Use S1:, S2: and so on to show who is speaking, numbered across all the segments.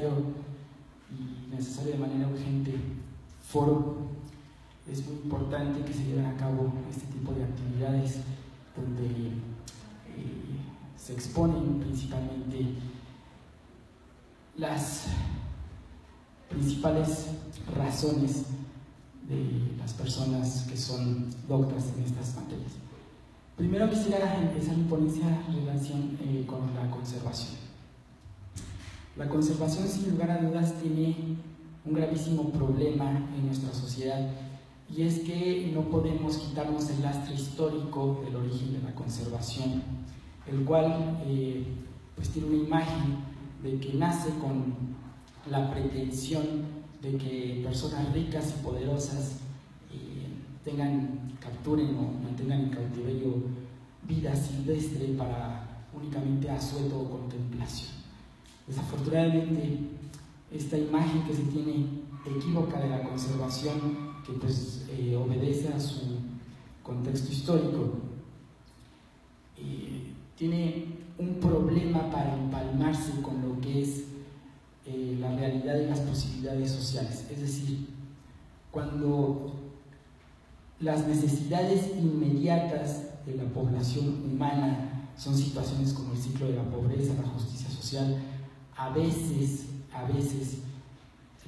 S1: verdadero y necesario de manera urgente foro. Es muy importante que se lleven a cabo este tipo de actividades donde se exponen principalmente las principales razones de las personas que son doctas en estas materias. Primero quisiera empezar mi ponencia en relación con la conservación. La conservación, sin lugar a dudas, tiene un gravísimo problema en nuestra sociedad, y es que no podemos quitarnos el lastre histórico del origen de la conservación, el cual pues tiene una imagen de que nace con la pretensión de que personas ricas y poderosas capturen o mantengan en cautiverio vida silvestre para únicamente asueto o contemplación. Desafortunadamente, esta imagen que se tiene equívoca de la conservación, que pues obedece a su contexto histórico, tiene un problema para empalmarse con lo que es la realidad de las posibilidades sociales. Es decir, cuando las necesidades inmediatas de la población humana son situaciones como el ciclo de la pobreza, la justicia social, a veces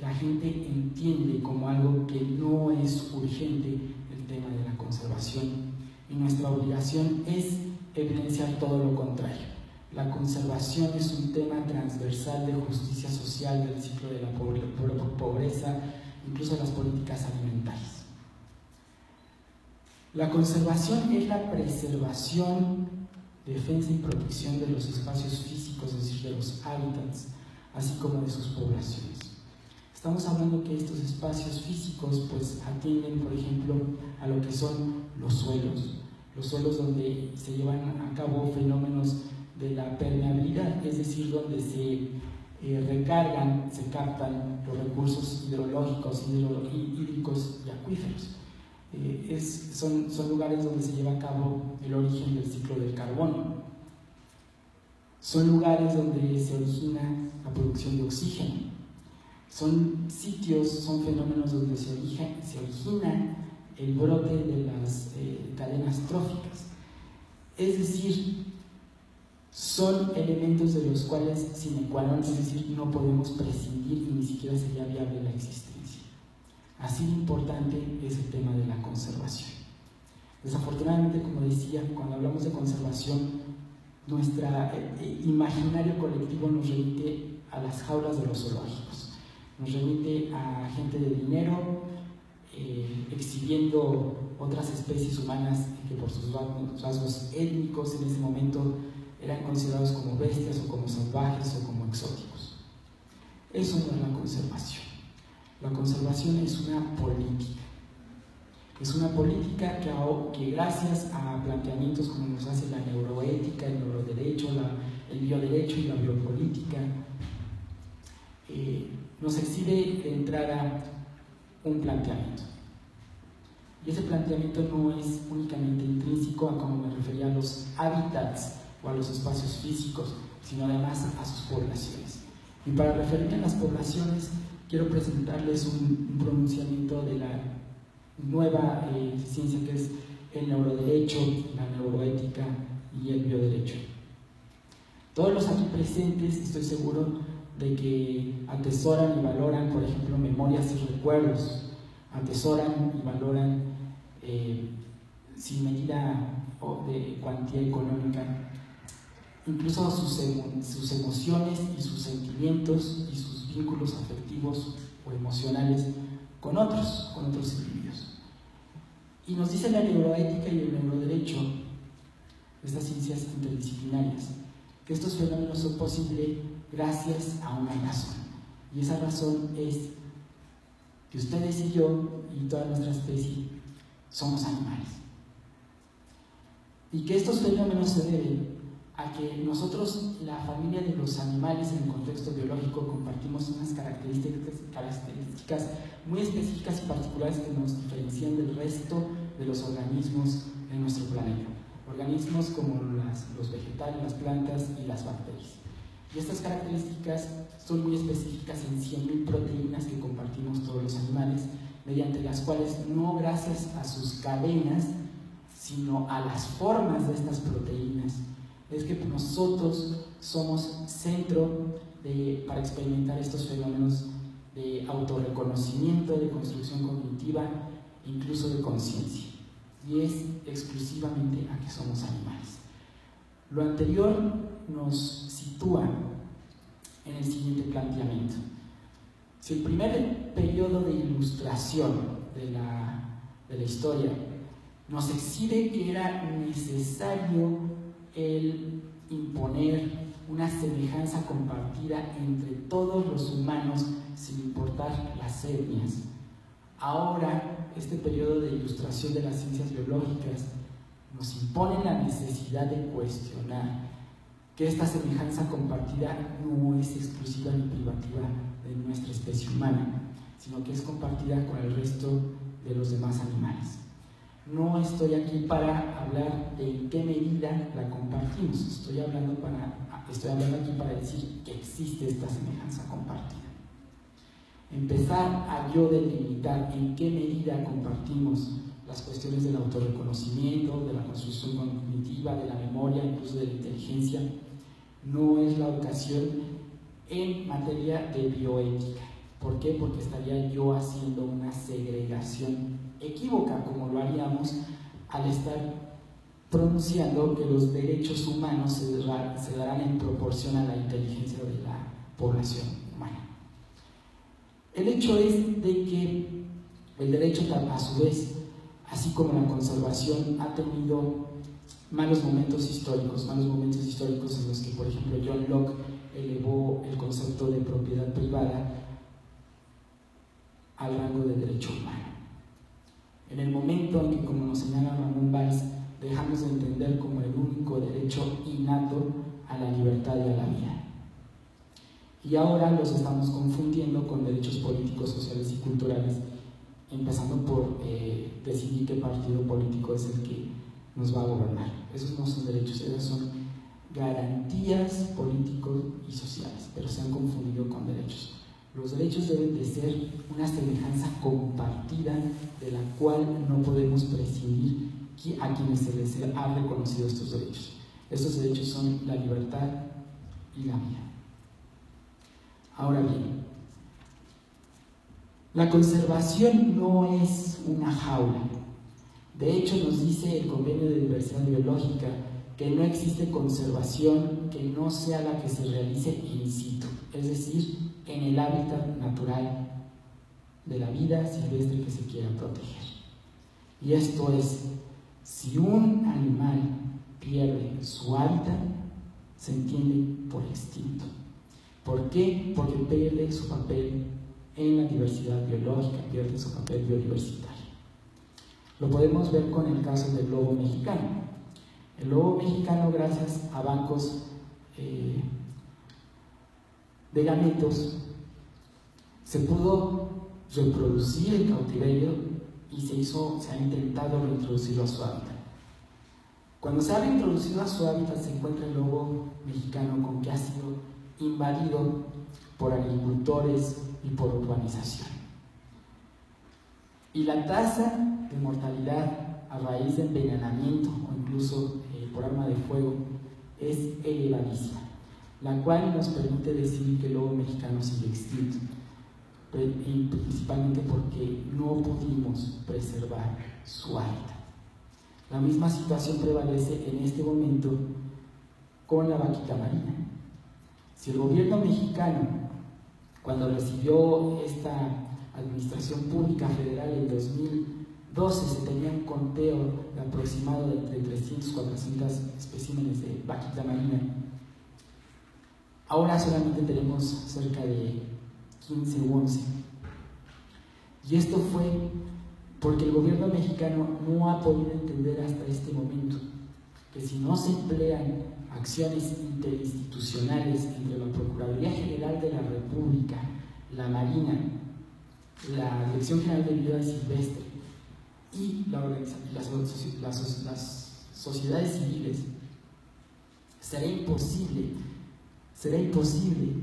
S1: la gente entiende como algo que no es urgente el tema de la conservación, y nuestra obligación es evidenciar todo lo contrario. La conservación es un tema transversal de justicia social, del ciclo de la pobreza, incluso de las políticas alimentarias. La conservación es la preservación, defensa y protección de los espacios físicos, es decir, de los hábitats, así como de sus poblaciones. Estamos hablando que estos espacios físicos pues atienden, por ejemplo, a lo que son los suelos donde se llevan a cabo fenómenos de la permeabilidad, es decir, donde se recargan, se captan los recursos hidrológicos, hídricos y acuíferos. Son lugares donde se lleva a cabo el origen del ciclo del carbono. Son lugares donde se origina la producción de oxígeno. Son sitios, son fenómenos donde se origina el brote de las cadenas tróficas. Es decir, son elementos de los cuales sine qua non, es decir, no podemos prescindir y ni siquiera sería viable la existencia. Así de importante es el tema de la conservación. Desafortunadamente, como decía, cuando hablamos de conservación, nuestro imaginario colectivo nos remite a las jaulas de los zoológicos, nos remite a gente de dinero exhibiendo otras especies humanas que por sus rasgos étnicos en ese momento eran considerados como bestias o como salvajes o como exóticos. Eso no es la conservación. La conservación es una política. Es una política que gracias a planteamientos como nos hace la neuroética, el neuroderecho, el bioderecho y la biopolítica, nos exhibe de entrada un planteamiento. Y ese planteamiento no es únicamente intrínseco a como me refería a los hábitats o a los espacios físicos, sino además a sus poblaciones. Y para referirme a las poblaciones, quiero presentarles un pronunciamiento de la nueva ciencia que es el neuroderecho, la neuroética y el bioderecho. Todos los aquí presentes, estoy seguro de que atesoran y valoran, por ejemplo, memorias y recuerdos, atesoran y valoran sin medida de cuantía económica, incluso sus emociones y sus sentimientos y sus vínculos afectivos o emocionales con otros individuos. Y nos dice la neuroética y el neuroderecho, estas ciencias interdisciplinarias, que estos fenómenos son posibles gracias a una razón. Y esa razón es que ustedes y yo y toda nuestra especie somos animales. Y que estos fenómenos se deben a que nosotros, la familia de los animales en el contexto biológico, compartimos unas características muy específicas y particulares que nos diferencian del resto de los organismos de nuestro planeta. Organismos como los vegetales, las plantas y las bacterias. Y estas características son muy específicas en 100.000 proteínas que compartimos todos los animales, mediante las cuales, no gracias a sus cadenas, sino a las formas de estas proteínas, es que nosotros somos centro para experimentar estos fenómenos de autorreconocimiento, de construcción cognitiva, incluso de conciencia. Y es exclusivamente a que somos animales. Lo anterior nos sitúa en el siguiente planteamiento. Si el primer periodo de ilustración de la historia nos exhibe que era necesario el imponer una semejanza compartida entre todos los humanos sin importar las etnias, ahora este periodo de ilustración de las ciencias biológicas nos impone la necesidad de cuestionar que esta semejanza compartida no es exclusiva ni privativa de nuestra especie humana, sino que es compartida con el resto de los demás animales. No estoy aquí para hablar de en qué medida la compartimos, estoy hablando aquí para decir que existe esta semejanza compartida. Empezar a yo delimitar en qué medida compartimos las cuestiones del autorreconocimiento, de la construcción cognitiva, de la memoria, incluso de la inteligencia, no es la ocasión en materia de bioética. ¿Por qué? Porque estaría yo haciendo una segregación equívoca, como lo haríamos al estar pronunciando que los derechos humanos se darán en proporción a la inteligencia de la población humana. El hecho es de que el derecho, a su vez, así como la conservación, ha tenido malos momentos históricos en los que, por ejemplo, John Locke elevó el concepto de propiedad privada al rango de derecho humano. En el momento en que, como nos señala Ramón Valls, dejamos de entender como el único derecho innato a la libertad y a la vida. Y ahora los estamos confundiendo con derechos políticos, sociales y culturales, empezando por decidir qué partido político es el que nos va a gobernar. Esos no son derechos, esos son garantías políticos y sociales, pero se han confundido con derechos. Los derechos deben de ser una semejanza compartida de la cual no podemos prescindir a quienes se les ha reconocido estos derechos. Estos derechos son la libertad y la vida. Ahora bien, la conservación no es una jaula. De hecho, nos dice el Convenio de Diversidad Biológica que no existe conservación que no sea la que se realice in situ, es decir, en el hábitat natural de la vida silvestre que se quiera proteger. Y esto es, si un animal pierde su hábitat, se entiende por extinto. ¿Por qué? Porque pierde su papel en la diversidad biológica, pierde su papel biodiversitario. Lo podemos ver con el caso del lobo mexicano. El lobo mexicano, gracias a bancos de gametos, se pudo reproducir el cautiverio y se ha intentado reintroducirlo a su hábitat. Cuando se ha reintroducido a su hábitat, se encuentra el lobo mexicano con que ha sido invadido por agricultores y por urbanización. Y la tasa de mortalidad a raíz de envenenamiento o incluso por arma de fuego es elevadísima, la cual nos permite decir que el lobo mexicano sigue extinto, principalmente porque no pudimos preservar su hábitat. La misma situación prevalece en este momento con la vaquita marina. Si el gobierno mexicano, cuando recibió esta administración pública federal en 2012, se tenía un conteo de aproximado de entre 300 y 400 especímenes de vaquita marina, ahora solamente tenemos cerca de 15 u 11. Y esto fue porque el gobierno mexicano no ha podido entender hasta este momento que si no se emplean acciones interinstitucionales entre la Procuraduría General de la República, la Marina, la Dirección General de Vida Silvestre y las sociedades civiles, será imposible será imposible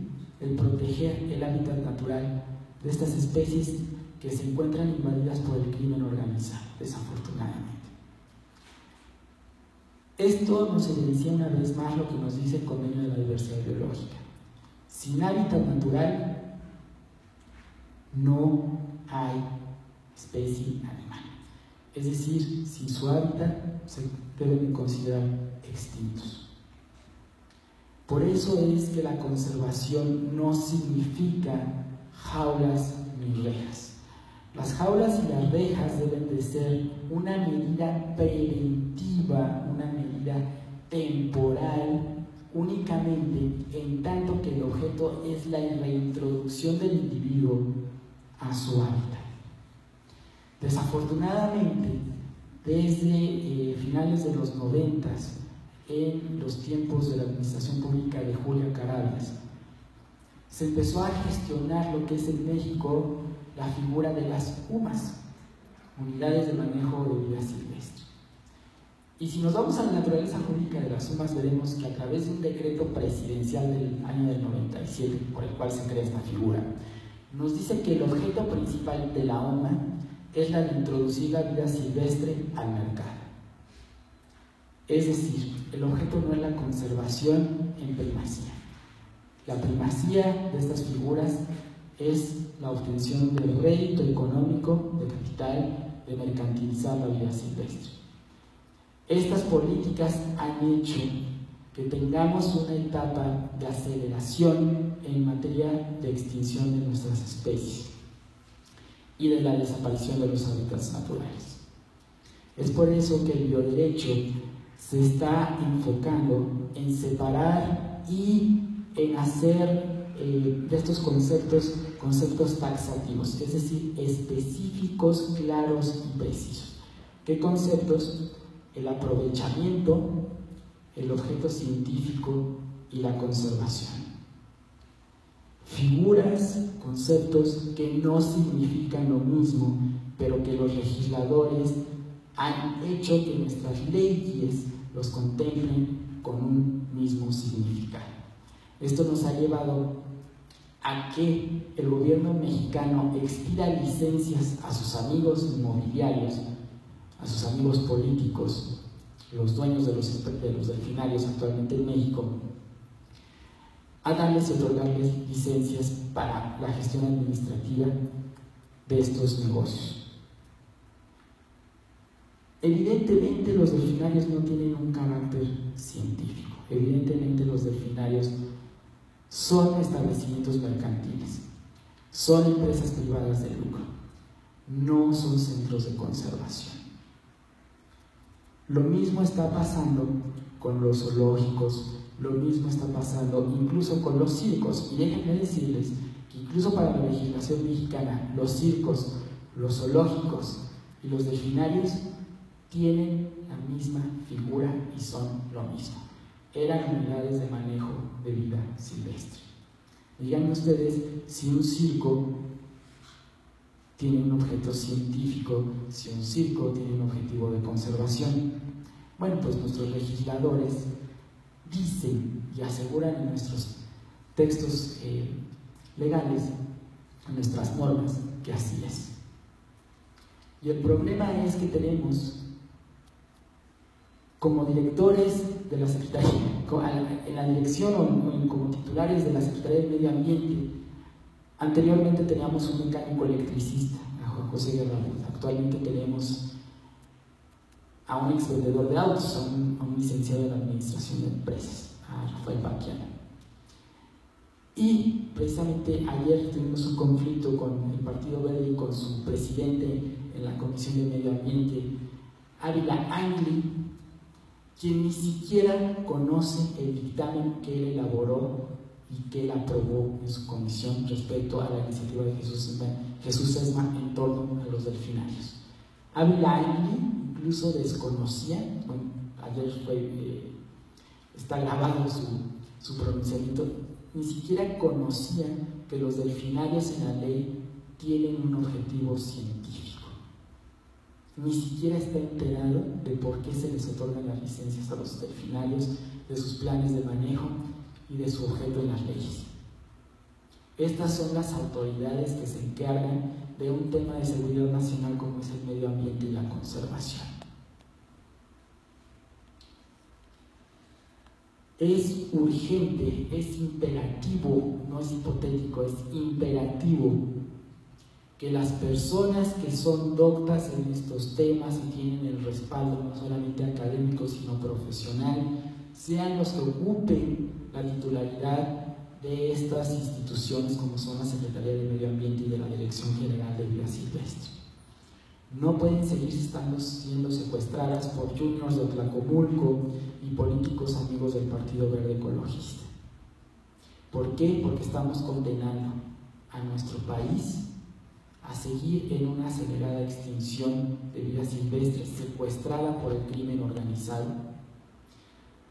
S1: el proteger el hábitat natural de estas especies que se encuentran invadidas por el crimen organizado, desafortunadamente. Esto nos evidencia una vez más lo que nos dice el Convenio de la Diversidad Biológica. Sin hábitat natural no hay especie animal. Es decir, sin su hábitat se deben considerar extintos. Por eso es que la conservación no significa jaulas ni rejas. Las jaulas y las rejas deben de ser una medida preventiva, una medida temporal, únicamente en tanto que el objeto es la reintroducción del individuo a su hábitat. Desafortunadamente, desde finales de los 90, en los tiempos de la administración pública de Julia Carabias, se empezó a gestionar lo que es en México la figura de las UMAS, Unidades de Manejo de Vida Silvestre. Y si nos vamos a la naturaleza jurídica de las UMAS, veremos que a través de un decreto presidencial del año del 97, por el cual se crea esta figura, nos dice que el objeto principal de la UMA es la de introducir la vida silvestre al mercado. Es decir, el objeto no es la conservación en primacía. La primacía de estas figuras es la obtención de rédito económico, de capital, de mercantilizar la vida silvestre. Estas políticas han hecho que tengamos una etapa de aceleración en materia de extinción de nuestras especies y de la desaparición de los hábitats naturales. Es por eso que el bioderecho se está enfocando en separar y en hacer de estos conceptos taxativos, es decir, específicos, claros y precisos. ¿Qué conceptos? El aprovechamiento, el objeto científico y la conservación. Figuras, conceptos que no significan lo mismo, pero que los legisladores han hecho que nuestras leyes los contemplen con un mismo significado. Esto nos ha llevado a que el gobierno mexicano expida licencias a sus amigos inmobiliarios, a sus amigos políticos, los dueños de los delfinarios actualmente en México, a darles y otorgarles licencias para la gestión administrativa de estos negocios. Evidentemente los delfinarios no tienen un carácter científico, evidentemente los delfinarios son establecimientos mercantiles, son empresas privadas de lucro, no son centros de conservación. Lo mismo está pasando con los zoológicos, lo mismo está pasando incluso con los circos, y déjenme decirles que incluso para la legislación mexicana, los circos, los zoológicos y los delfinarios tienen la misma figura y son lo mismo. Eran unidades de manejo de vida silvestre. Díganme ustedes si un circo tiene un objeto científico, si un circo tiene un objetivo de conservación. Bueno, pues nuestros legisladores dicen y aseguran en nuestros textos legales, en nuestras normas, que así es. Y el problema es que tenemos como directores de la Secretaría, en la dirección o como titulares de la Secretaría de Medio Ambiente, anteriormente teníamos un mecánico electricista, a Juan José Guerra. Actualmente tenemos a un ex vendedor de autos, a un licenciado en Administración de Empresas, a Rafael Baquiano. Y precisamente ayer tuvimos un conflicto con el Partido Verde y con su presidente en la Comisión de Medio Ambiente, Ávila Angli, quien ni siquiera conoce el dictamen que él elaboró y que él aprobó en su comisión respecto a la iniciativa de Jesús Esma en torno a los delfinarios. Ávila Angli incluso desconocía, bueno, ayer está grabado su pronunciamiento, ni siquiera conocía que los delfinarios en la ley tienen un objetivo científico. Ni siquiera está enterado de por qué se les otorgan las licencias a los delfinarios, de sus planes de manejo y de su objeto en las leyes. Estas son las autoridades que se encargan de un tema de seguridad nacional como es el medio ambiente y la conservación. Es urgente, es imperativo, no es hipotético, es imperativo que las personas que son doctas en estos temas y tienen el respaldo no solamente académico sino profesional sean los que ocupen la titularidad de estas instituciones como son la Secretaría de Medio Ambiente y de la Dirección General de Vida Silvestre. No pueden seguir siendo secuestradas por juniors de Tlacomulco y políticos amigos del Partido Verde Ecologista. ¿Por qué? Porque estamos condenando a nuestro país a seguir en una acelerada extinción de vida silvestre secuestrada por el crimen organizado.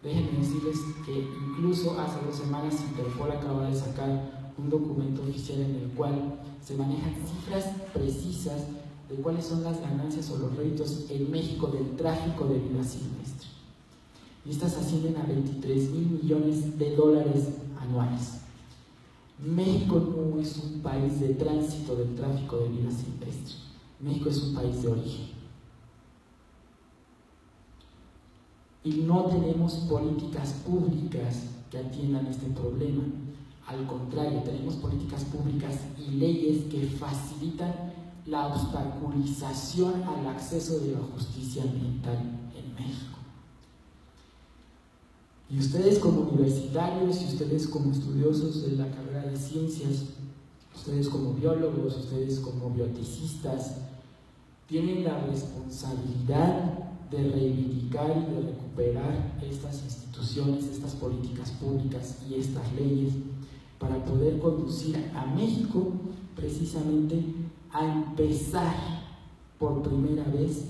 S1: Déjenme decirles que incluso hace 2 semanas Interpol acaba de sacar un documento oficial en el cual se manejan cifras precisas de cuáles son las ganancias o los réditos en México del tráfico de vida silvestre. Y estas ascienden a 23,000 millones de dólares anuales. México no es un país de tránsito del tráfico de vida silvestre. México es un país de origen. Y no tenemos políticas públicas que atiendan este problema. Al contrario, tenemos políticas públicas y leyes que facilitan la obstaculización al acceso de la justicia ambiental en México. Y ustedes como universitarios y ustedes como estudiosos de la carrera de ciencias, ustedes como biólogos, ustedes como bioticistas, tienen la responsabilidad de reivindicar y de recuperar estas instituciones, estas políticas públicas y estas leyes para poder conducir a México precisamente a empezar por primera vez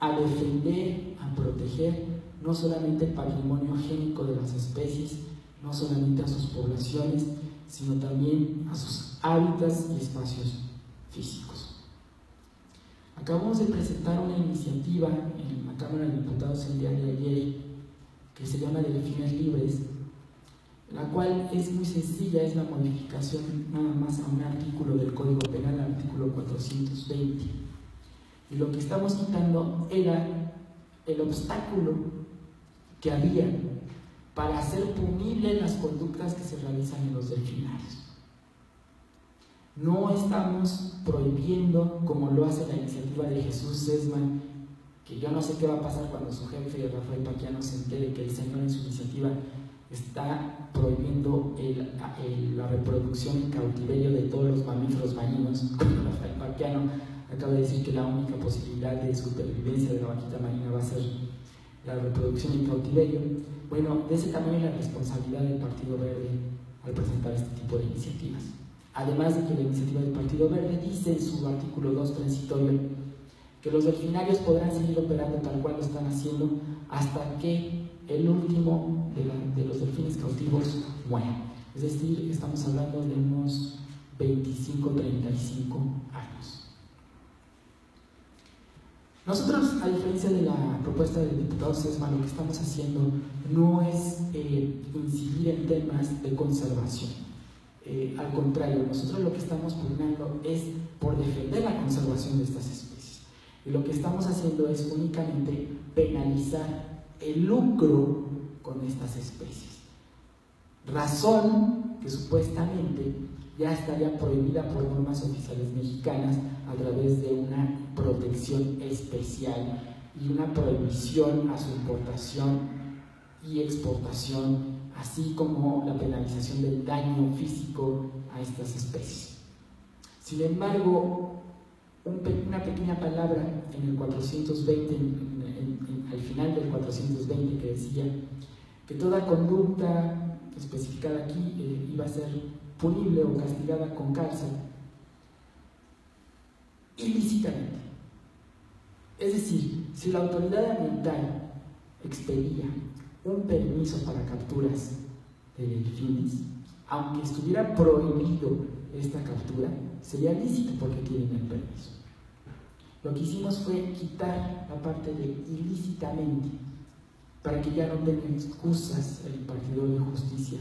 S1: a defender, a proteger no solamente el patrimonio génico de las especies, no solamente a sus poblaciones, sino también a sus hábitats y espacios físicos. Acabamos de presentar una iniciativa en la Cámara de Diputados el día de ayer que se llama Delfines Libres, la cual es muy sencilla, es la modificación nada más a un artículo del Código Penal, el artículo 420. Y lo que estamos quitando era el obstáculo que había para hacer punibles las conductas que se realizan en los delfinarios. No estamos prohibiendo, como lo hace la iniciativa de Jesús Sesman, que yo no sé qué va a pasar cuando su jefe, Rafael Paquiano, se entere que el señor en su iniciativa está prohibiendo la reproducción en cautiverio de todos los mamíferos marinos. Rafael Paquiano acaba de decir que la única posibilidad de supervivencia de la vaquita marina va a ser la reproducción en cautiverio. Bueno, de ese tamaño es la responsabilidad del Partido Verde al presentar este tipo de iniciativas. Además de que la iniciativa del Partido Verde dice en su artículo 2 transitorio que los delfinarios podrán seguir operando tal cual lo están haciendo hasta que el último de los delfines cautivos muera. Es decir, estamos hablando de unos 25, 35 años. Nosotros, a diferencia de la propuesta del diputado Sesma, lo que estamos haciendo no es incidir en temas de conservación. Al contrario, nosotros lo que estamos pugnando es por defender la conservación de estas especies. Y lo que estamos haciendo es únicamente penalizar el lucro con estas especies. Razón que supuestamente ya estaría prohibida por normas oficiales mexicanas a través de una protección especial y una prohibición a su importación y exportación, así como la penalización del daño físico a estas especies. Sin embargo, una pequeña palabra en el 420, al final del 420, que decía que toda conducta especificada aquí iba a ser punible o castigada con cárcel ilícitamente. Es decir, si la autoridad ambiental expedía un permiso para capturas de delfines, aunque estuviera prohibido esta captura, sería lícito porque tienen el permiso. Lo que hicimos fue quitar la parte de ilícitamente para que ya no tenga excusas el impartidor de justicia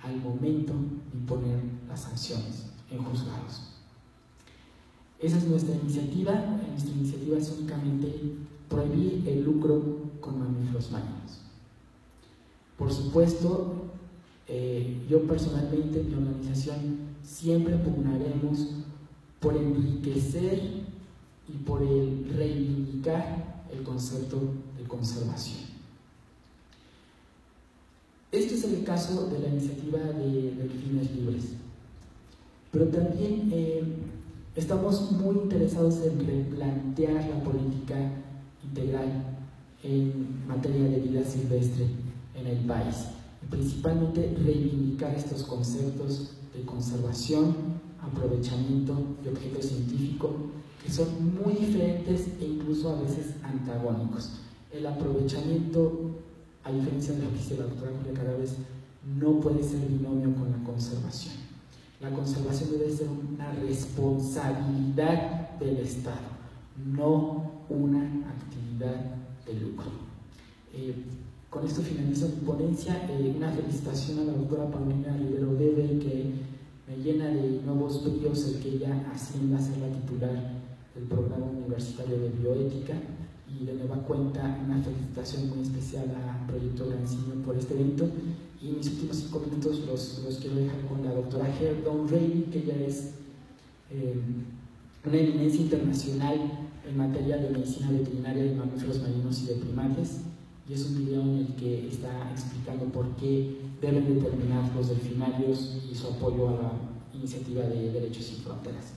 S1: al momento de imponer las sanciones en juzgados. Esa es nuestra iniciativa. Nuestra iniciativa es únicamente prohibir el lucro con mamíferos marinos. Por supuesto, yo personalmente, mi organización, siempre pugnaremos por enriquecer y por el reivindicar el concepto de conservación. Este es el caso de la iniciativa de delfines libres, pero también estamos muy interesados en replantear la política integral en materia de vida silvestre en el país, y principalmente reivindicar estos conceptos de conservación, aprovechamiento y objeto científico, que son muy diferentes e incluso a veces antagónicos. El aprovechamiento, a diferencia de lo que dice la doctora Julia Caraves, no puede ser binomio con la conservación. La conservación debe ser una responsabilidad del Estado, no una actividad de lucro. Con esto finalizo mi ponencia. Una felicitación a la doctora Paulina Rivero Weber, que me llena de nuevos bríos el que ella ascienda a ser la titular del Programa Universitario de Bioética, y de nueva cuenta una felicitación muy especial a Proyecto Grancino por este evento. Y mis últimos 5 minutos los quiero dejar con la doctora Heather Dawn Reilly, que ella es una eminencia internacional en materia de medicina veterinaria de mamíferos marinos y de primates, y es un video en el que está explicando por qué deben determinar los delfinarios y su apoyo a la iniciativa de Derechos Sin Fronteras.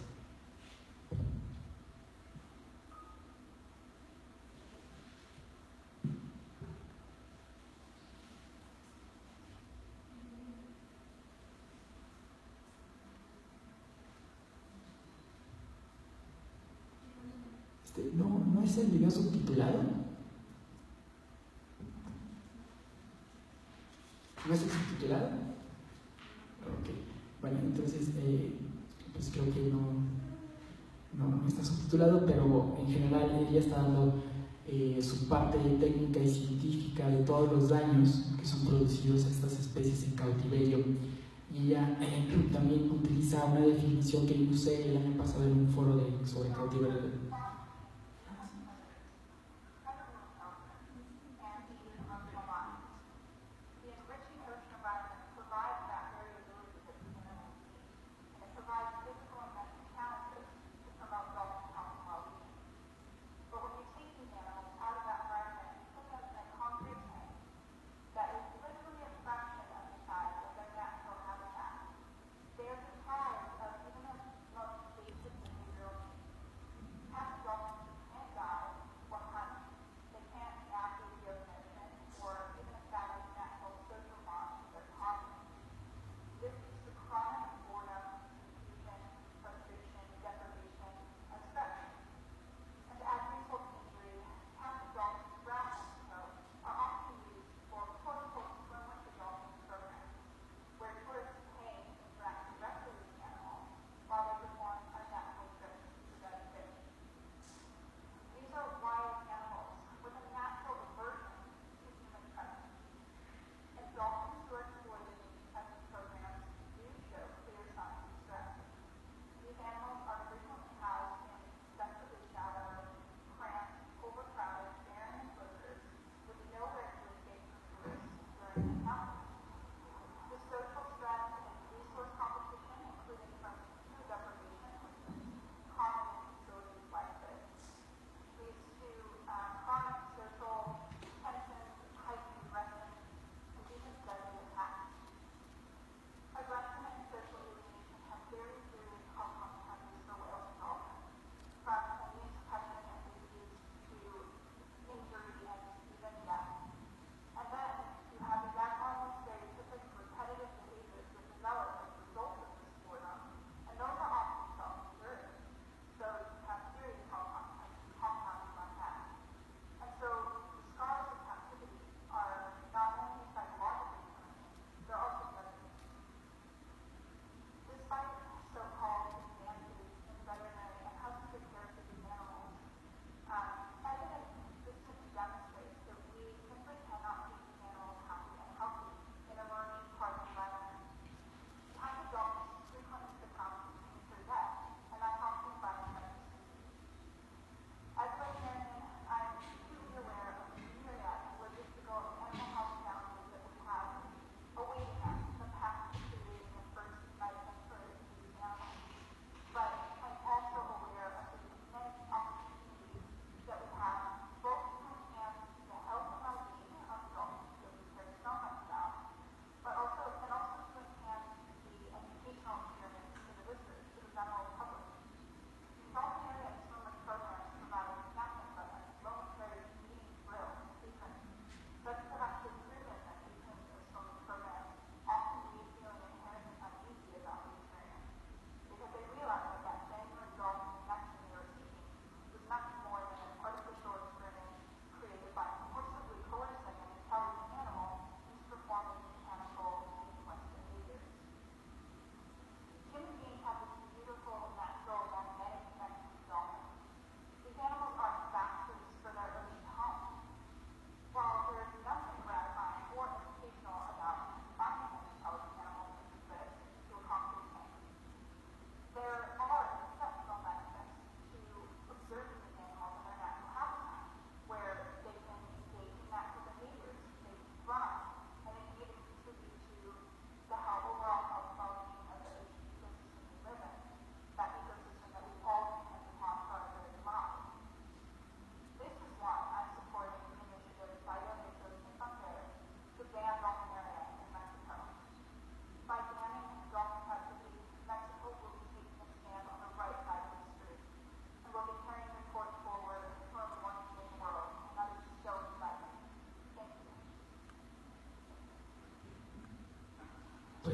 S1: ¿No es el video subtitulado? ¿No es el subtitulado? Ok. Bueno, entonces, pues creo que no está subtitulado, pero en general ella está dando su parte técnica y científica de todos los daños que son producidos a estas especies en cautiverio. Y ella también utiliza una definición que yo usé el año pasado en un foro sobre cautiverio.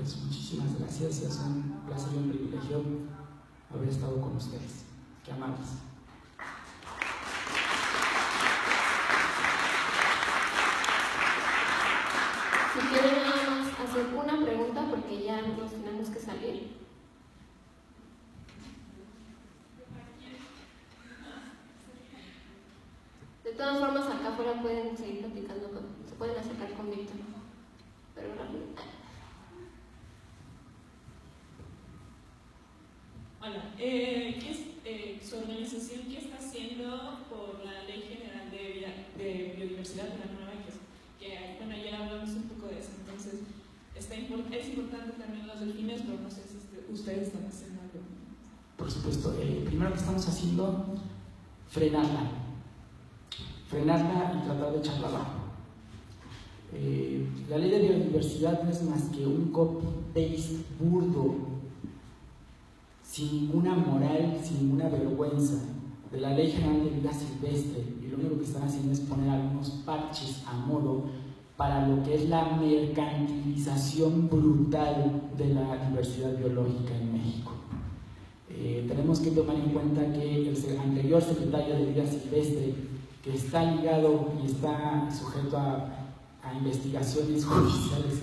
S1: Pues muchísimas gracias, es un placer y un privilegio haber estado con ustedes. Qué amables.
S2: Si quieren nada más hacer una pregunta porque ya nos tenemos que salir. De todas formas, acá afuera pueden seguir platicando, se pueden acercar con Víctor. Pero rápido.
S3: Hola, su organización, ¿qué está haciendo por la Ley General de Biodiversidad, la nueva que bueno, ya hablamos un poco de eso? Entonces, es importante también los delfines, pero no sé si ustedes están haciendo algo.
S1: Por supuesto, primero que estamos haciendo, frenarla y tratar de echarla abajo. La ley de biodiversidad no es más que un copy-paste burdo, sin ninguna moral, sin ninguna vergüenza, de la Ley General de Vida Silvestre, y lo único que están haciendo es poner algunos parches a modo para lo que es la mercantilización brutal de la diversidad biológica en México. Tenemos que tomar en cuenta que el anterior secretario de Vida Silvestre, que está ligado y está sujeto a investigaciones judiciales,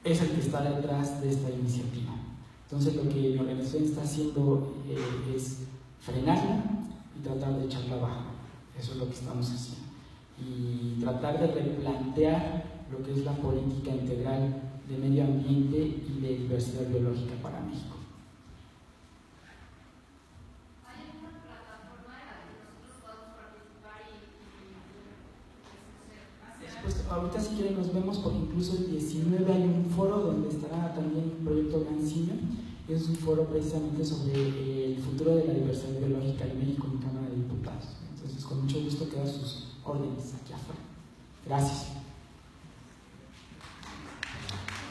S1: es el que está detrás de esta iniciativa. Entonces lo que mi organización está haciendo es frenarla y tratar de echarla abajo. Eso es lo que estamos haciendo. Y tratar de replantear lo que es la política integral de medio ambiente y de diversidad biológica para México.
S4: ¿Hay alguna plataforma en la que nosotros podamos participar
S1: Pues ahorita si quieren nos vemos, porque incluso el 19 hay un foro donde estará también el proyecto Gran Simio. Es un foro precisamente sobre el futuro de la diversidad biológica en México en Cámara de Diputados. Entonces con mucho gusto quedan sus órdenes aquí afuera. Gracias.